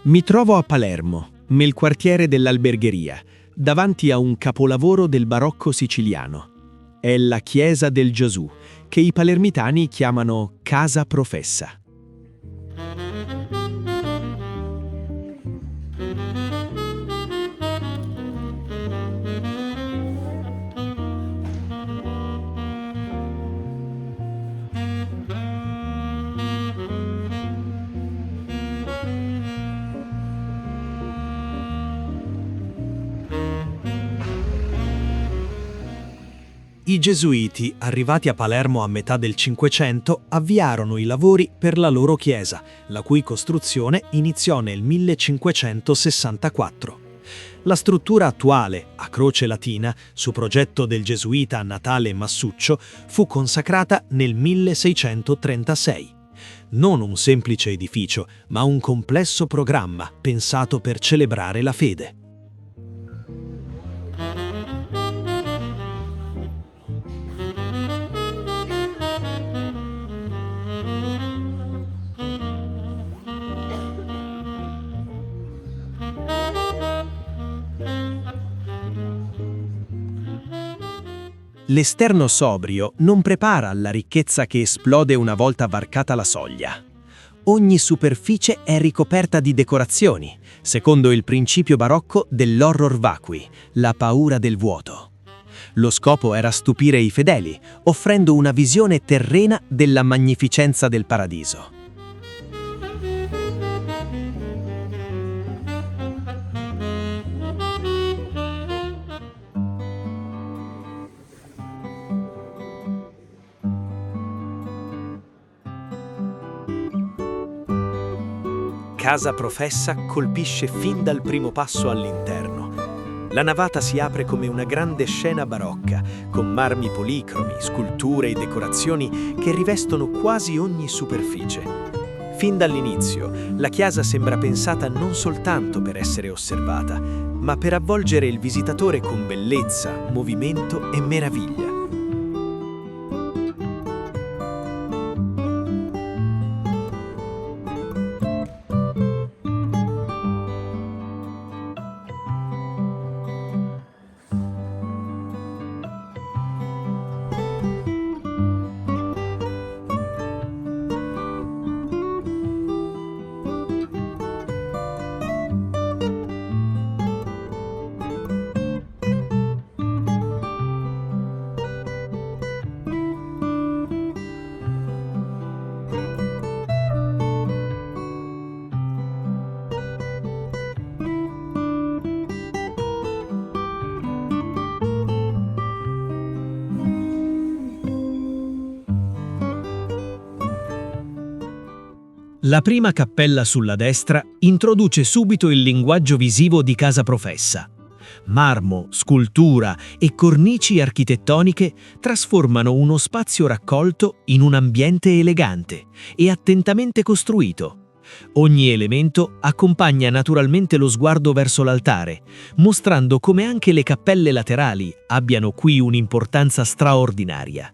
Mi trovo a Palermo, nel quartiere dell'Albergheria, davanti a un capolavoro del barocco siciliano. È la Chiesa del Gesù, che i palermitani chiamano Casa Professa. I Gesuiti, arrivati a Palermo a metà del Cinquecento, avviarono i lavori per la loro chiesa, la cui costruzione iniziò nel 1564. La struttura attuale, a croce latina, su progetto del gesuita Natale Massuccio, fu consacrata nel 1636. Non un semplice edificio, ma un complesso programma pensato per celebrare la fede. L'esterno sobrio non prepara alla ricchezza che esplode una volta varcata la soglia. Ogni superficie è ricoperta di decorazioni, secondo il principio barocco dell'horror vacui, la paura del vuoto. Lo scopo era stupire i fedeli, offrendo una visione terrena della magnificenza del paradiso. Casa Professa colpisce fin dal primo passo all'interno. La navata si apre come una grande scena barocca, con marmi policromi, sculture e decorazioni che rivestono quasi ogni superficie. Fin dall'inizio, la chiesa sembra pensata non soltanto per essere osservata, ma per avvolgere il visitatore con bellezza, movimento e meraviglia. La prima cappella sulla destra introduce subito il linguaggio visivo di Casa Professa. Marmo, scultura e cornici architettoniche trasformano uno spazio raccolto in un ambiente elegante e attentamente costruito. Ogni elemento accompagna naturalmente lo sguardo verso l'altare, mostrando come anche le cappelle laterali abbiano qui un'importanza straordinaria.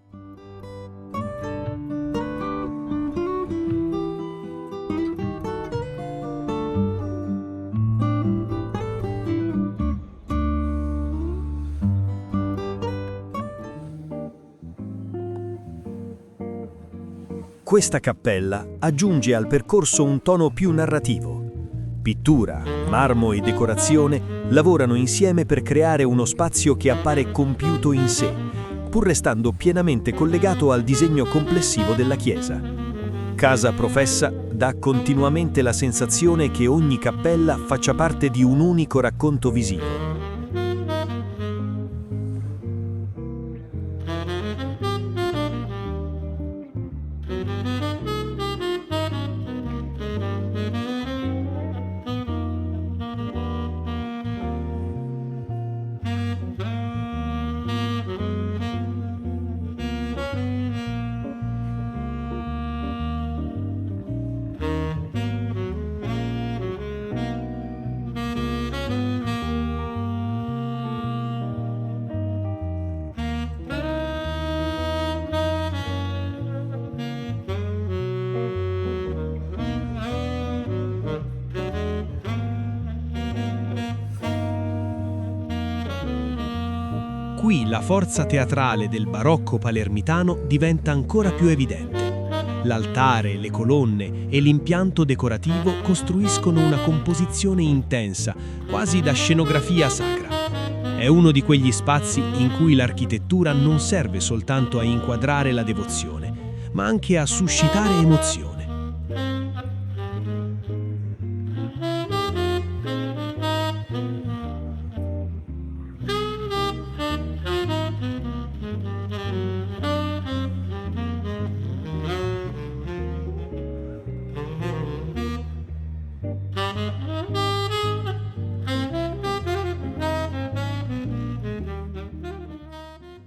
Questa cappella aggiunge al percorso un tono più narrativo. Pittura, marmo e decorazione lavorano insieme per creare uno spazio che appare compiuto in sé, pur restando pienamente collegato al disegno complessivo della chiesa. Casa Professa dà continuamente la sensazione che ogni cappella faccia parte di un unico racconto visivo. qui la forza teatrale del barocco palermitano diventa ancora più evidente. L'altare, le colonne e l'impianto decorativo costruiscono una composizione intensa, quasi da scenografia sacra. È uno di quegli spazi in cui l'architettura non serve soltanto a inquadrare la devozione, ma anche a suscitare emozione.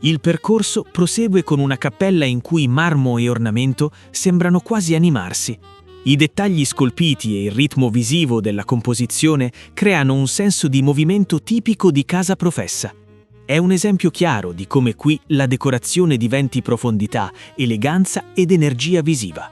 Il percorso prosegue con una cappella in cui marmo e ornamento sembrano quasi animarsi. I dettagli scolpiti e il ritmo visivo della composizione creano un senso di movimento tipico di casa professa. È un esempio chiaro di come qui la decorazione diventi profondità, eleganza ed energia visiva.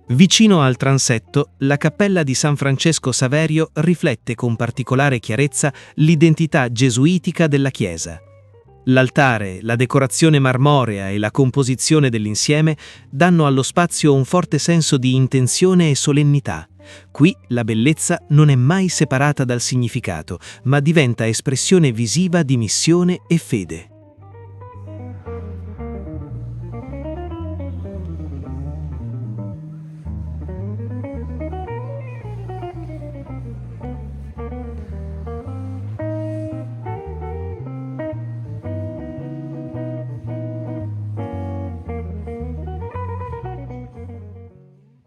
Vicino al transetto, la cappella di San Francesco Saverio riflette con particolare chiarezza l'identità gesuitica della chiesa. L'altare, la decorazione marmorea e la composizione dell'insieme danno allo spazio un forte senso di intenzione e solennità. Qui la bellezza non è mai separata dal significato, ma diventa espressione visiva di missione e fede.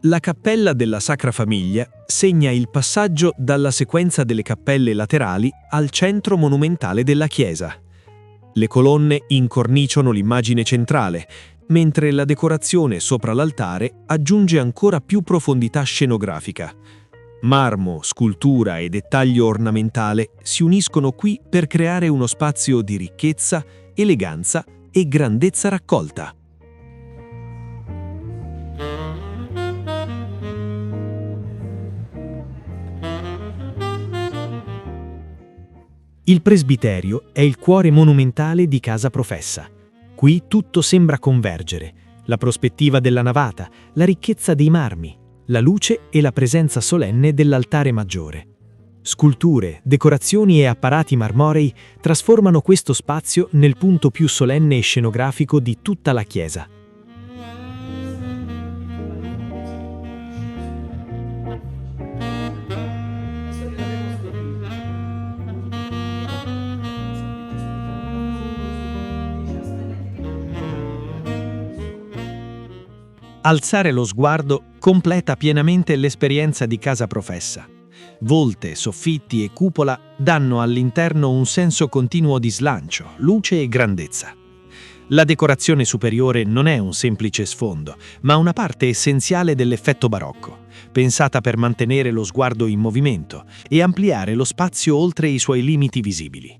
La cappella della Sacra Famiglia segna il passaggio dalla sequenza delle cappelle laterali al centro monumentale della chiesa. Le colonne incorniciano l'immagine centrale, mentre la decorazione sopra l'altare aggiunge ancora più profondità scenografica. Marmo, scultura e dettaglio ornamentale si uniscono qui per creare uno spazio di ricchezza, eleganza e grandezza raccolta. Il presbiterio è il cuore monumentale di casa professa. Qui tutto sembra convergere: la prospettiva della navata, la ricchezza dei marmi, la luce e la presenza solenne dell'altare maggiore. Sculture, decorazioni e apparati marmorei trasformano questo spazio nel punto più solenne e scenografico di tutta la chiesa. Alzare lo sguardo completa pienamente l'esperienza di casa professa. Volte, soffitti e cupola danno all'interno un senso continuo di slancio, luce e grandezza. La decorazione superiore non è un semplice sfondo, ma una parte essenziale dell'effetto barocco, pensata per mantenere lo sguardo in movimento e ampliare lo spazio oltre i suoi limiti visibili.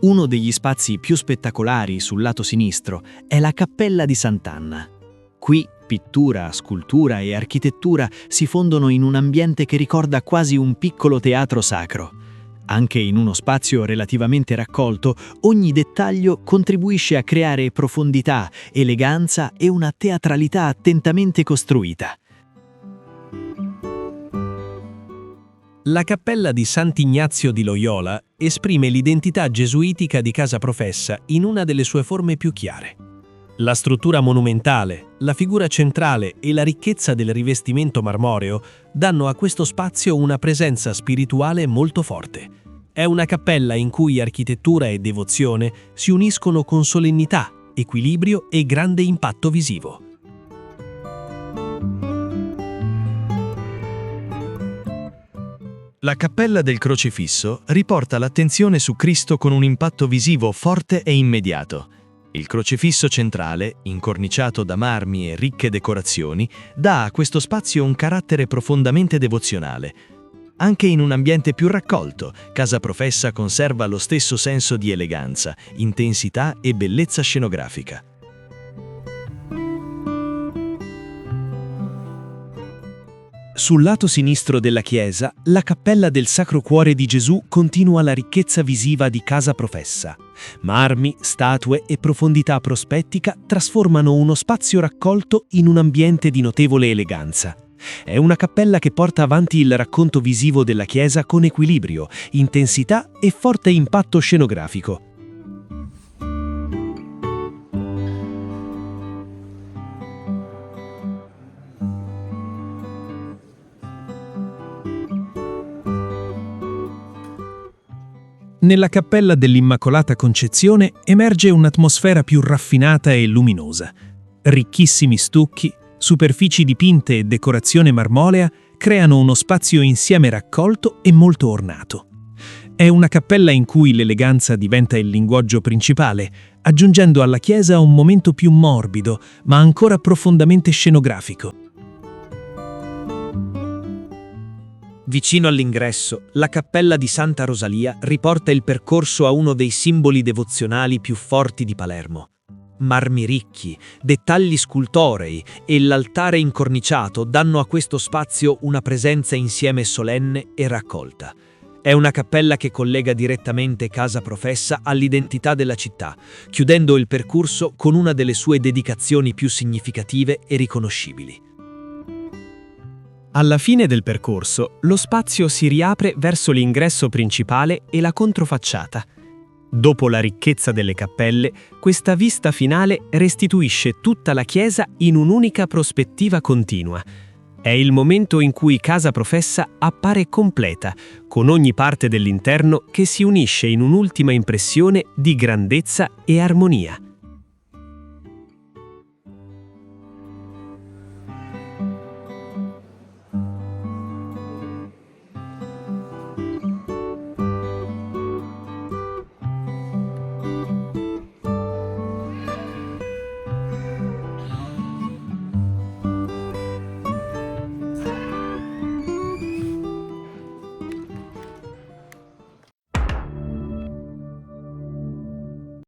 Uno degli spazi più spettacolari sul lato sinistro è la Cappella di Sant'Anna. Qui pittura, scultura e architettura si fondono in un ambiente che ricorda quasi un piccolo teatro sacro. Anche in uno spazio relativamente raccolto, ogni dettaglio contribuisce a creare profondità, eleganza e una teatralità attentamente costruita. La cappella di Sant'Ignazio di Loyola esprime l'identità gesuitica di Casa Professa in una delle sue forme più chiare. La struttura monumentale, la figura centrale e la ricchezza del rivestimento marmoreo danno a questo spazio una presenza spirituale molto forte. È una cappella in cui architettura e devozione si uniscono con solennità, equilibrio e grande impatto visivo. La cappella del Crocifisso riporta l'attenzione su Cristo con un impatto visivo forte e immediato. Il crocifisso centrale, incorniciato da marmi e ricche decorazioni, dà a questo spazio un carattere profondamente devozionale. Anche in un ambiente più raccolto, Casa Professa conserva lo stesso senso di eleganza, intensità e bellezza scenografica. Sul lato sinistro della chiesa, la cappella del Sacro Cuore di Gesù continua la ricchezza visiva di Casa Professa. Marmi, statue e profondità prospettica trasformano uno spazio raccolto in un ambiente di notevole eleganza. È una cappella che porta avanti il racconto visivo della chiesa con equilibrio, intensità e forte impatto scenografico. Nella cappella dell'Immacolata Concezione emerge un'atmosfera più raffinata e luminosa. Ricchissimi stucchi, superfici dipinte e decorazione marmolea creano uno spazio insieme raccolto e molto ornato. È una cappella in cui l'eleganza diventa il linguaggio principale, aggiungendo alla chiesa un momento più morbido, ma ancora profondamente scenografico. Vicino all'ingresso, la cappella di Santa Rosalia riporta il percorso a uno dei simboli devozionali più forti di Palermo. Marmi ricchi, dettagli scultorei e l'altare incorniciato danno a questo spazio una presenza insieme solenne e raccolta. È una cappella che collega direttamente Casa Professa all'identità della città, chiudendo il percorso con una delle sue dedicazioni più significative e riconoscibili. Alla fine del percorso, lo spazio si riapre verso l'ingresso principale e la controfacciata. Dopo la ricchezza delle cappelle, questa vista finale restituisce tutta la chiesa in un'unica prospettiva continua. È il momento in cui Casa Professa appare completa, con ogni parte dell'interno che si unisce in un'ultima impressione di grandezza e armonia.